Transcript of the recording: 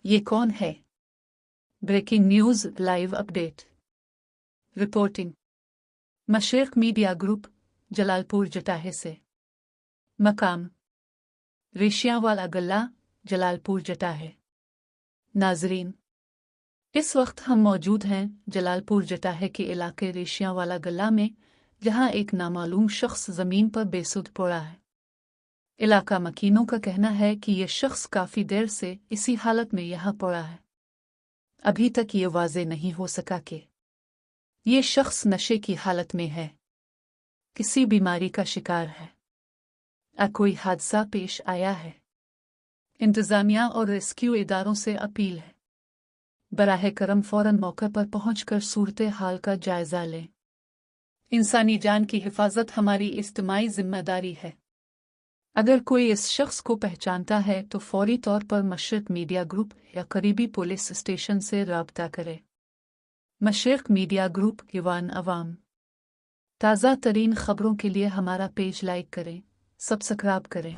ये कौन है? Breaking news live update. Reporting Mashriq media group, Jalalpur जटाहे से। मकाम रेशियावाला गल्ला, जलालपुर जटाहे। नाजरीन, इस वक्त हम मौजूद हैं जलालपुर जटाहे के इलाके रेशियावाला गल्ला में, जहां एक नामालूम शख्स ज़मीन पर बेसुध पड़ा है। इलाका मकीनों का कहना है कि यह शख्स काफ़ी देर से इसी हालत में यहाँ पड़ा है। अभी तक ये वाज़े नहीं हो सका कि ये शख्स नशे की हालत में है, किसी बीमारी का शिकार है, या कोई हादसा पेश आया है। इंतज़ामिया और रेस्क्यू इदारों से अपील है, बराह करम फ़ौरन मौके पर पहुंचकर सूरत हाल का जायज़ा लें। इंसानी जान की हिफाजत हमारी इज्तिमाई जिम्मेदारी है। अगर कोई इस शख्स को पहचानता है तो फौरी तौर पर मशरिक मीडिया ग्रुप या करीबी पुलिस स्टेशन से राब्ता करें। मशरिक मीडिया ग्रुप ईवान अवाम। ताज़ा तरीन खबरों के लिए हमारा पेज लाइक करें, सब्सक्राइब करें।